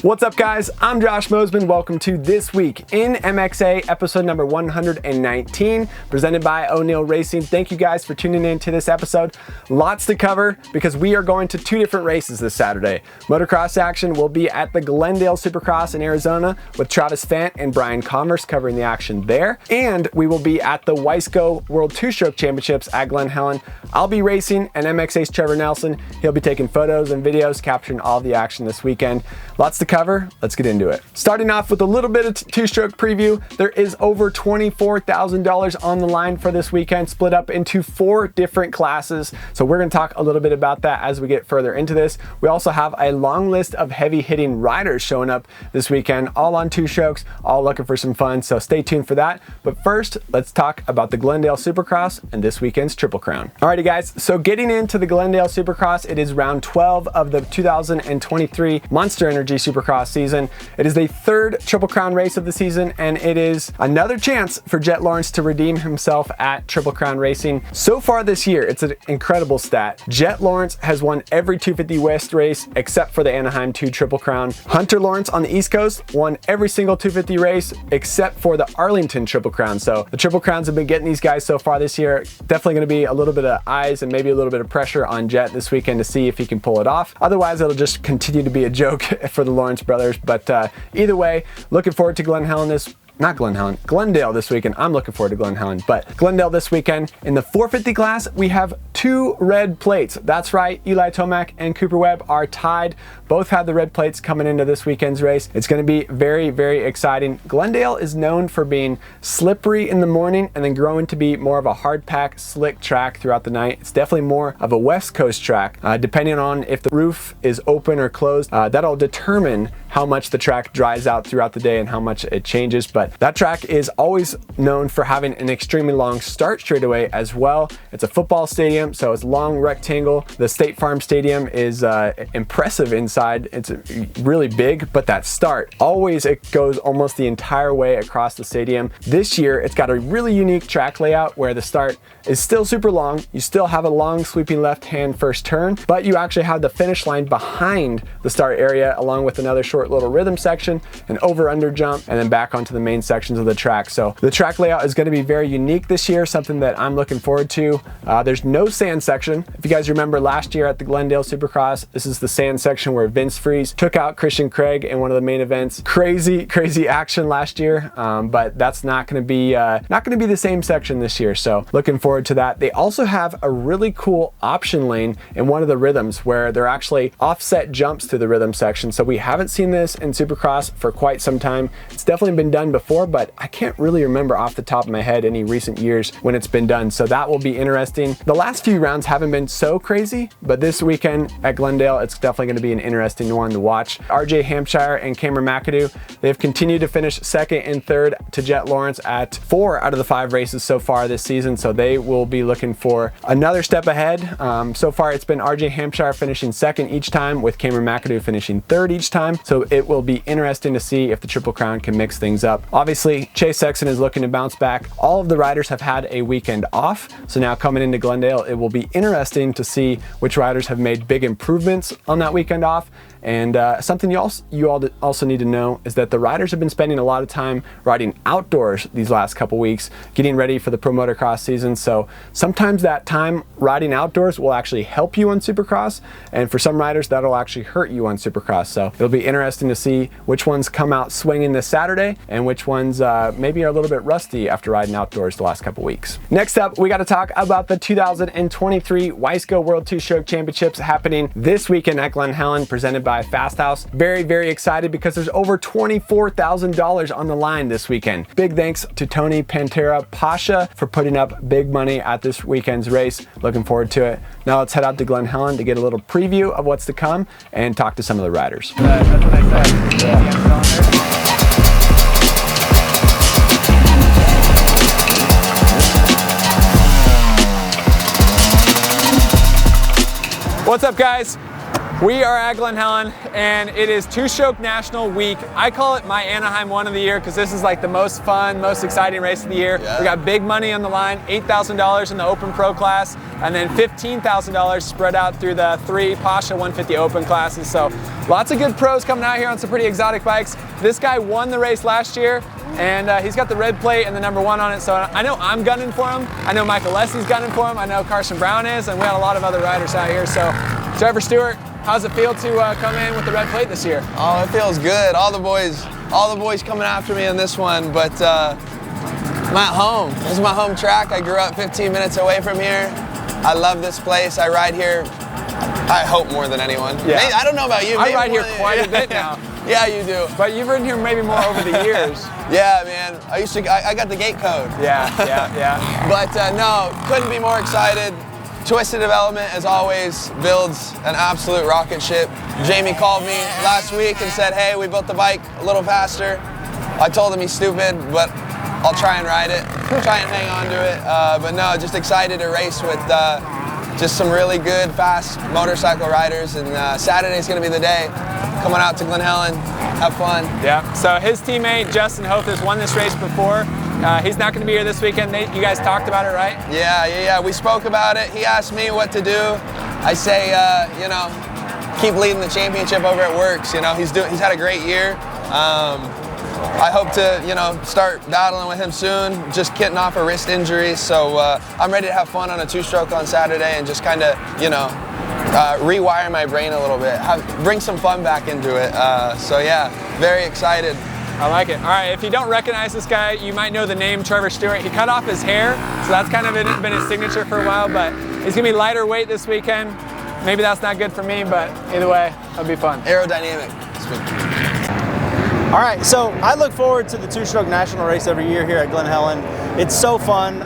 What's up, guys? I'm Josh Mosiman. Welcome to This Week in MXA, episode number 119, presented by O'Neill Racing. Thank you guys for tuning in to this episode. Lots to cover because we are going to two different races this Saturday. Motocross action will be at the Glendale Supercross in Arizona with Travis Fant and Brian Converse covering the action there. And we will be at the Wiseco World Two-Stroke Championships at Glen Helen. I'll be racing, and MXA's Trevor Nelson, he'll be taking photos and videos capturing all the action this weekend. Lots to cover. Let's get into it. Starting off with a little bit of two-stroke preview, there is over $24,000 on the line for this weekend, split up into 4 different classes. So we're going to talk a little bit about that as we get further into this. We also have a long list of heavy-hitting riders showing up this weekend, all on two strokes, all looking for some fun. So stay tuned for that. But first, let's talk about the Glendale Supercross and this weekend's Triple Crown. Alrighty, guys. So getting into the Glendale Supercross, it is round 12 of the 2023 Monster Energy Supercross season. It is the 3rd Triple Crown race of the season, and it is another chance for Jet Lawrence to redeem himself at Triple Crown Racing. So far this year, it's an incredible stat. Jet Lawrence has won every 250 West race except for the Anaheim 2 Triple Crown. Hunter Lawrence on the East Coast won every single 250 race except for the Arlington Triple Crown. So the Triple Crowns have been getting these guys so far this year. Definitely going to be a little bit of eyes and maybe a little bit of pressure on Jet this weekend to see if he can pull it off. Otherwise, it'll just continue to be a joke for the Lawrence brothers. But either way, looking forward to Glendale this weekend. I'm looking forward to Glen Helen, but Glendale this weekend. In the 450 class, we have 2 red plates. That's right, Eli Tomac and Cooper Webb are tied. Both have the red plates coming into this weekend's race. It's going to be very, very exciting. Glendale is known for being slippery in the morning and then growing to be more of a hard pack, slick track throughout the night. It's definitely more of a West Coast track. Depending on if the roof is open or closed, that'll determine how much the track dries out throughout the day and how much it changes. But that track is always known for having an extremely long start straightaway as well. It's a football stadium, so it's long rectangle. The State Farm Stadium is impressive inside. It's really big, but that start, always it goes almost the entire way across the stadium. This year, it's got a really unique track layout where the start is still super long. You still have a long sweeping left-hand first turn, but you actually have the finish line behind the start area along with another short little rhythm section, an over-under jump, and then back onto the main sections of the track. So the track layout is going to be very unique this year, something that I'm looking forward to. There's no sand section. If you guys remember last year at the Glendale Supercross, this is the sand section where Vince Freeze took out Christian Craig in one of the main events. Crazy action last year, but that's not going to be the same section this year. So looking forward to that. They also have a really cool option lane in one of the rhythms where they're actually offset jumps to the rhythm section. So we haven't seen this in Supercross for quite some time. It's definitely been done before, but I can't really remember off the top of my head any recent years when it's been done. So that will be interesting. The last few rounds haven't been so crazy, but this weekend at Glendale, it's definitely going to be an interesting one to watch. RJ Hampshire and Cameron McAdoo, they've continued to finish 2nd and 3rd to Jet Lawrence at 4 out of the 5 races so far this season. So they will be looking for another step ahead. So far, it's been RJ Hampshire finishing 2nd each time with Cameron McAdoo finishing 3rd each time. So it will be interesting to see if the Triple Crown can mix things up. Obviously, Chase Sexton is looking to bounce back. All of the riders have had a weekend off. So now coming into Glendale, it will be interesting to see which riders have made big improvements on that weekend off. And something you also need to know is that the riders have been spending a lot of time riding outdoors these last couple weeks, getting ready for the Pro Motocross season. So sometimes that time riding outdoors will actually help you on Supercross, and for some riders that'll actually hurt you on Supercross. So it'll be interesting to see which ones come out swinging this Saturday and which ones maybe are a little bit rusty after riding outdoors the last couple weeks. Next up, we got to talk about the 2023 Wiseco World Two-Stroke Championships happening this weekend at Glen Helen, presented by Fast House. Very, very excited because there's over $24,000 on the line this weekend. Big thanks to Tony Pantera Pasha for putting up big money at this weekend's race. Looking forward to it. Now let's head out to Glen Helen to get a little preview of what's to come and talk to some of the riders. That's what I said. What's up, guys? We are at Glen Helen, and it is Two-Stroke National Week. I call it my Anaheim one of the year because this is like the most fun, most exciting race of the year. Yeah. We got big money on the line, $8,000 in the Open Pro class, and then $15,000 spread out through the 3 Pasha 150 Open classes. So lots of good pros coming out here on some pretty exotic bikes. This guy won the race last year, and he's got the red plate and the number 1 on it. So I know I'm gunning for him. I know Michael Leslie's gunning for him. I know Carson Brown is, and we got a lot of other riders out here. So Trevor Stewart, how's it feel to come in with the red plate this year? Oh, it feels good. All the boys coming after me in this one, but I'm at home. This is my home track. I grew up 15 minutes away from here. I love this place. I ride here, I hope, more than anyone. Yeah. Maybe, I don't know about you. I ride here quite a bit now. Yeah, you do. But you've ridden here maybe more over the years. Yeah, man. I got the gate code. Yeah. But no, couldn't be more excited. Twisted Development, as always, builds an absolute rocket ship. Jamie called me last week and said, hey, we built the bike a little faster. I told him he's stupid, but I'll try and ride it, try and hang on to it. But no, just excited to race with just some really good, fast motorcycle riders, and Saturday's gonna be the day. Coming out to Glen Helen, have fun. Yeah, so his teammate, Justin Hoth, has won this race before. He's not going to be here this weekend. You guys talked about it, right? Yeah. We spoke about it. He asked me what to do. I say, keep leading the championship over at Works. He's had a great year. I hope to, start battling with him soon. Just getting off a wrist injury, so I'm ready to have fun on a 2-stroke on Saturday and just kind of, rewire my brain a little bit, bring some fun back into it. So yeah, very excited. I like it. All right, if you don't recognize this guy, you might know the name Trevor Stewart. He cut off his hair, so that's kind of been his signature for a while, but he's gonna be lighter weight this weekend. Maybe that's not good for me, but either way, it'll be fun. Aerodynamic. All right, so I look forward to the Two-Stroke National race every year here at Glen Helen. It's so fun.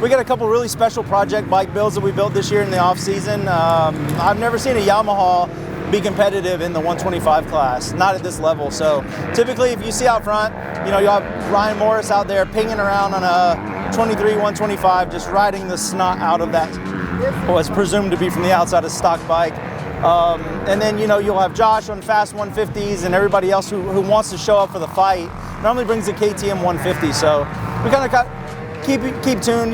We got a couple really special project bike builds that we built this year in the off season. I've never seen a Yamaha be competitive in the 125 class, not at this level. So typically if you see out front, you'll have Ryan Morris out there pinging around on a 23 125, just riding the snot out of that, what's presumed to be from the outside a stock bike. And then you'll have Josh on fast 150s, and everybody else who wants to show up for the fight normally brings a KTM 150. So we kind of keep tuned.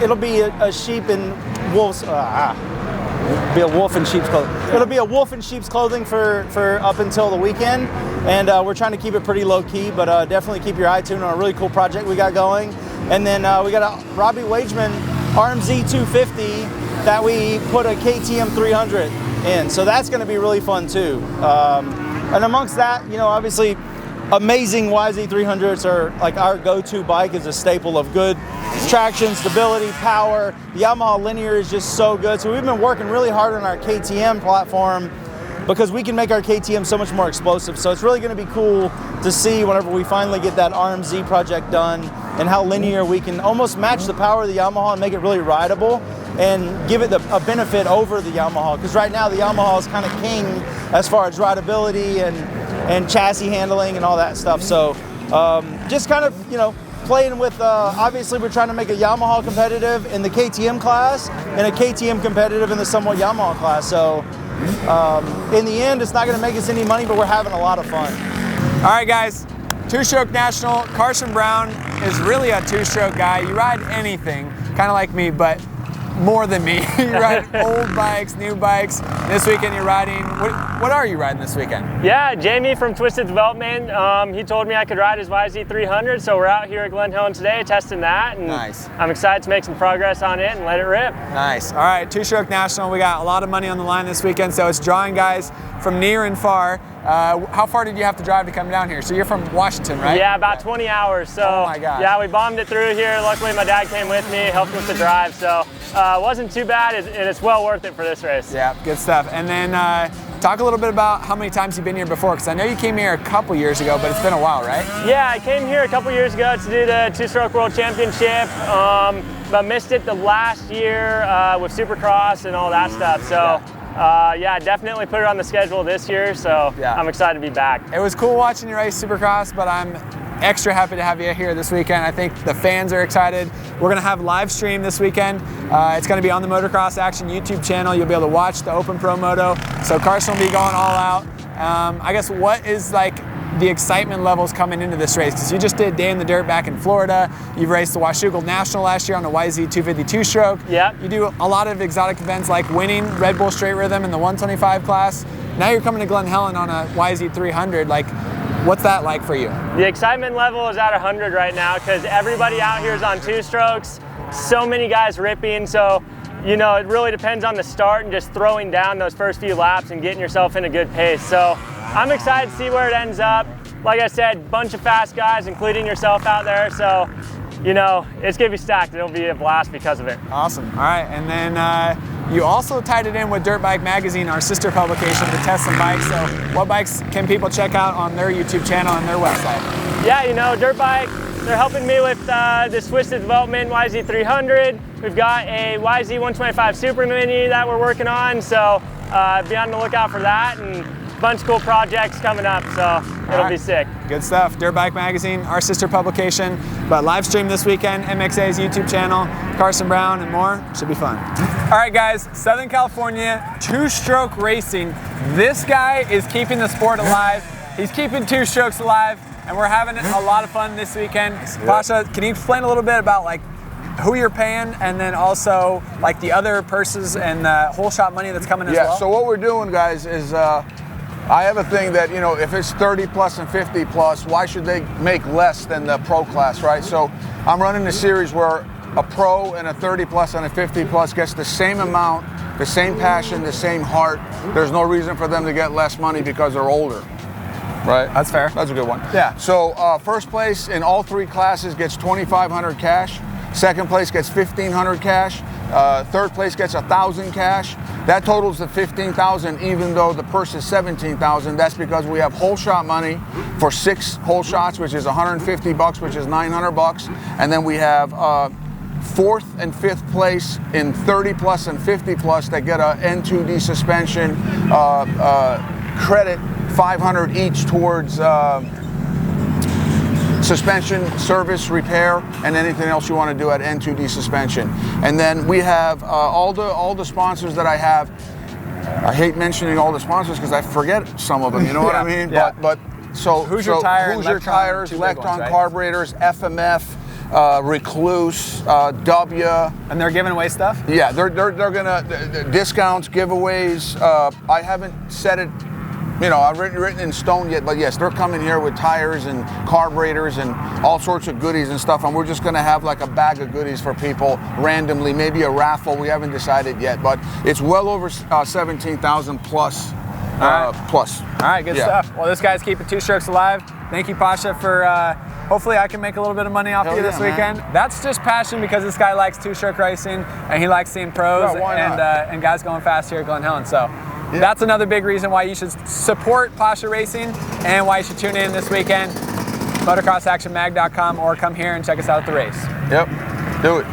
It'll be a sheep in wolves. Be a wolf in sheep's clothing. It'll be a wolf in sheep's clothing for up until the weekend, and we're trying to keep it pretty low key, but definitely keep your eye tuned on a really cool project we got going. And then we got a Robbie Wageman RMZ 250 that we put a KTM 300 in, so that's going to be really fun too. And amongst that, obviously amazing YZ 300s are like our go-to bike, is a staple of good traction, stability, power. The Yamaha Linear is just so good. So we've been working really hard on our KTM platform because we can make our KTM so much more explosive. So it's really going to be cool to see whenever we finally get that RMZ project done and how linear we can almost match the power of the Yamaha and make it really rideable and give it a benefit over the Yamaha. Because right now the Yamaha is kind of king as far as rideability and chassis handling and all that stuff. So just kind of, playing with, obviously we're trying to make a Yamaha competitive in the KTM class and a KTM competitive in the somewhat Yamaha class. So in the end, it's not going to make us any money, but we're having a lot of fun. All right, guys, Two-Stroke National. Carson Brown is really a two-stroke guy. You ride anything, kind of like me, but more than me. You ride old bikes, new bikes. This weekend you're riding, what are you riding this weekend? Yeah, Jamie from Twisted Development, he told me I could ride his YZ 300, so we're out here at Glen Helen today testing that, and nice. I'm excited to make some progress on it and let it rip. Nice. All right, Two-Stroke National, we got a lot of money on the line this weekend, so it's drawing guys from near and far. How far did you have to drive to come down here? So you're from Washington, right? Yeah, about 20 hours. So oh my God. Yeah, we bombed it through here. Luckily my dad came with me, helped with the drive, so it wasn't too bad, and it's well worth it for this race. Yeah, good stuff. And then talk a little bit about how many times you've been here before, because I know you came here a couple years ago, but it's been a while, right? Yeah, I came here a couple years ago to do the Two-Stroke World Championship, but missed it the last year with Supercross and all that stuff. So. Yeah, definitely put it on the schedule this year, so yeah. I'm excited to be back. It was cool watching you race Supercross, but I'm extra happy to have you here this weekend. I think the fans are excited. We're going to have live stream this weekend. It's going to be on the Motocross Action YouTube channel. You'll be able to watch the Open Pro Moto. So Carson will be going all out. I guess what is like the excitement levels coming into this race? Because you just did Day in the Dirt back in Florida. You've raced the Wiseco National last year on the YZ 250 two-stroke. Yeah. You do a lot of exotic events like winning Red Bull Straight Rhythm in the 125 class. Now you're coming to Glen Helen on a YZ 300. Like, what's that like for you? The excitement level is at 100 right now because everybody out here is on two strokes. So many guys ripping. So, you know, it really depends on the start and just throwing down those first few laps and getting yourself in a good pace. So I'm excited to see where it ends up. Like I said, bunch of fast guys, including yourself out there. So, you know, it's going to be stacked. It'll be a blast because of it. Awesome. All right. And then you also tied it in with Dirt Bike Magazine, our sister publication, to test some bikes. So what bikes can people check out on their YouTube channel and their website? Yeah, you know, Dirt Bike, they're helping me with this Twisted Development YZ 300. We've got a YZ 125 Super Mini that we're working on. So be on the lookout for that. And bunch of cool projects coming up, so it'll be sick. Good stuff. Dirt Bike Magazine, our sister publication, but live stream this weekend, MXA's YouTube channel, Carson Brown, and more. Should be fun. All right, guys, Southern California, two-stroke racing. This guy is keeping the sport alive. He's keeping two strokes alive, and we're having a lot of fun this weekend. Pasha, can you explain a little bit about like who you're paying, and then also like the other purses and the whole shot money that's coming as well? Yeah, so what we're doing, guys, is I have a thing that, you know, if it's 30 plus and 50 plus, why should they make less than the pro class, right? So I'm running a series where a pro and a 30 plus and a 50 plus gets the same amount, the same passion, the same heart. There's no reason for them to get less money because they're older, right? That's fair. That's a good one. Yeah. So first place in all three classes gets $2,500 cash. Second place gets $1,500 cash. Third place gets $1,000 cash. That totals to $15,000, even though the purse is $17,000. That's because we have whole shot money for 6 whole shots, which is $150, which is $900, and then we have 4th and 5th place in 30 plus and 50 plus that get a N2D suspension credit, $500 each towards suspension, service, repair, and anything else you want to do at N2D suspension. And then we have all the sponsors that I have. I hate mentioning all the sponsors because I forget some of them, you know what I mean? Yeah. But so Hoosier Tires, Lectron right? Carburetors, FMF, Recluse, W. And they're giving away stuff? Yeah, they're gonna discounts, giveaways. I haven't said it, you know, I've written in stone yet, but yes, they're coming here with tires and carburetors and all sorts of goodies and stuff, and we're just gonna have like a bag of goodies for people randomly, maybe a raffle, we haven't decided yet, but it's well over 17,000 plus. Plus. All right, good stuff. Well, this guy's keeping two strokes alive. Thank you, Pasha, for hopefully I can make a little bit of money off you this weekend. Man. That's just passion because this guy likes two-stroke racing and he likes seeing pros and guys going fast here at Glen Helen. So that's another big reason why you should support Pasha Racing and why you should tune in this weekend. MotocrossActionMag.com, or come here and check us out at the race. Yep, do it.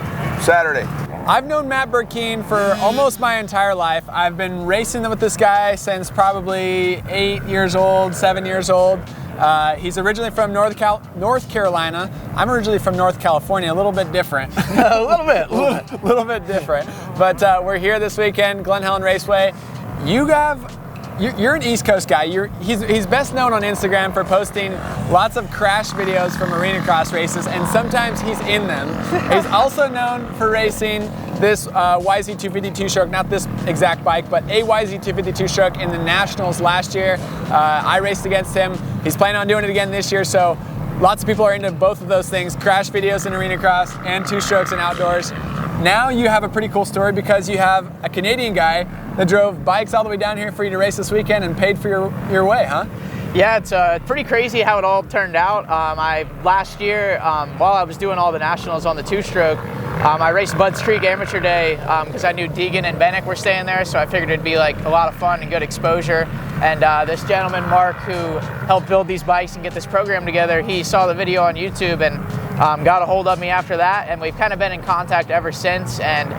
Saturday. I've known Matt Burkeen for almost my entire life. I've been racing with this guy since probably 8 years old, 7 years old. He's originally from North Carolina. I'm originally from North California, a little bit different. a little bit different. But we're here this weekend, Glen Helen Raceway. You're an East Coast guy. He's best known on Instagram for posting lots of crash videos from arena cross races, and sometimes he's in them. He's also known for racing this YZ 250 two-stroke, not this exact bike, but a YZ 250 two-stroke in the Nationals last year. I raced against him. He's planning on doing it again this year, so lots of people are into both of those things, crash videos in arena cross and two-strokes in outdoors. Now you have a pretty cool story because you have a Canadian guy that drove bikes all the way down here for you to race this weekend and paid for your way, huh? Yeah, it's pretty crazy how it all turned out. Last year, while I was doing all the nationals on the two-stroke, I raced Bud's Creek Amateur Day because I knew Deegan and Bennick were staying there, so I figured it'd be like a lot of fun and good exposure. And this gentleman, Mark, who helped build these bikes and get this program together, he saw the video on YouTube and got a hold of me after that, and we've kind of been in contact ever since. And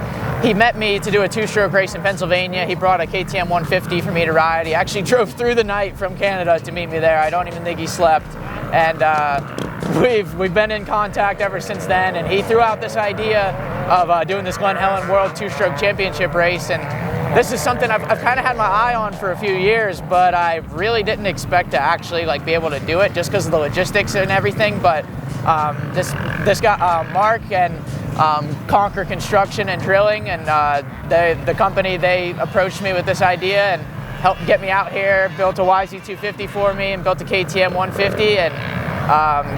he met me to do a two-stroke race in Pennsylvania. He brought a KTM 150 for me to ride. He actually drove through the night from Canada to meet me there. I don't even think he slept. and we've been in contact ever since then. And he threw out this idea of doing this Glen Helen World Two-Stroke Championship race, and this is something I've kind of had my eye on for a few years, but I really didn't expect to actually like be able to do it just because of the logistics and everything. But this guy Mark and Conquer Construction and Drilling, and the company, they approached me with this idea and helped get me out here, built a YZ250 for me and built a KTM 150, and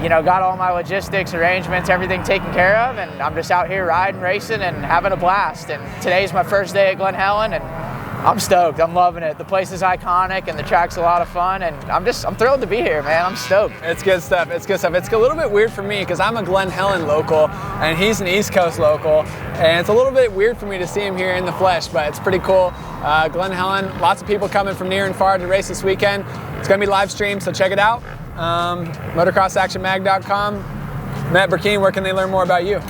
you know, got all my logistics, arrangements, everything taken care of, and I'm just out here riding, racing, and having a blast. And today's my first day at Glen Helen, and I'm stoked. I'm loving it. The place is iconic, and the track's a lot of fun, and I'm thrilled to be here, man. I'm stoked. It's good stuff. It's good stuff. It's a little bit weird for me because I'm a Glen Helen local, and he's an East Coast local, and it's a little bit weird for me to see him here in the flesh, but it's pretty cool. Glen Helen, lots of people coming from near and far to race this weekend. It's going to be live streamed, so check it out. MotocrossActionMag.com. Matt Burkeen, where can they learn more about you?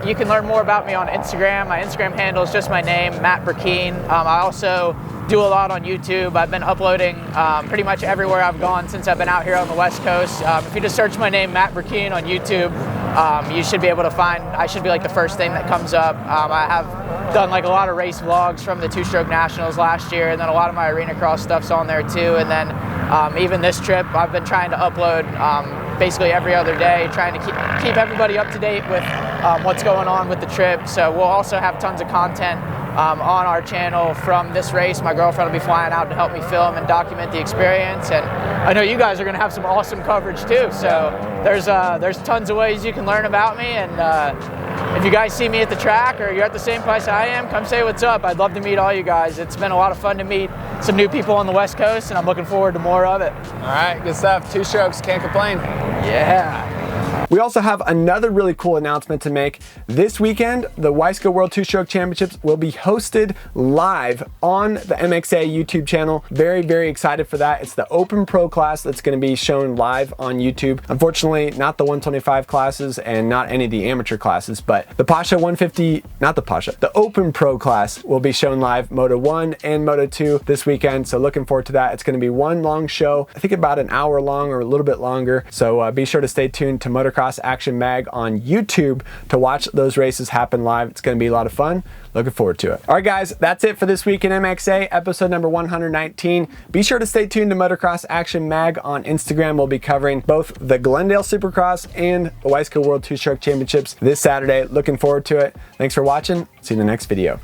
You can learn more about me on Instagram. My Instagram handle is just my name, Matt Burkeen. I also do a lot on YouTube. I've been uploading pretty much everywhere I've gone since I've been out here on the West Coast. If you just search my name, Matt Burkeen, on YouTube, you should be able to find, I should be like the first thing that comes up. I have done like a lot of race vlogs from the Two-Stroke Nationals last year, and then a lot of my arena cross stuff's on there too. And then even this trip, I've been trying to upload basically every other day, trying to keep everybody up to date with what's going on with the trip. So we'll also have tons of content on our channel from this race. My girlfriend will be flying out to help me film and document the experience, and I know you guys are going to have some awesome coverage too. So there's tons of ways you can learn about me, and if you guys see me at the track or you're at the same place I am, come say what's up. I'd love to meet all you guys. It's been a lot of fun to meet some new people on the West Coast, and I'm looking forward to more of it. All right, good stuff. Two strokes, can't complain. Yeah. We also have another really cool announcement to make. This weekend, the Wiseco World Two-Stroke Championships will be hosted live on the MXA YouTube channel. Very, very excited for that. It's the Open Pro class that's going to be shown live on YouTube. Unfortunately, not the 125 classes and not any of the amateur classes, but the Pasha 150, not the Pasha, the Open Pro class will be shown live, Moto 1 and Moto 2 this weekend. So looking forward to that. It's going to be one long show, I think about an hour long or a little bit longer. So be sure to stay tuned to Motocross Action Mag on YouTube to watch those races happen live. It's going to be a lot of fun. Looking forward to it. All right, guys, that's it for this week in MXA, episode number 119. Be sure to stay tuned to Motocross Action Mag on Instagram. We'll be covering both the Glendale Supercross and the Wiseco World Two-Stroke Championships this Saturday. Looking forward to it. Thanks for watching. See you in the next video.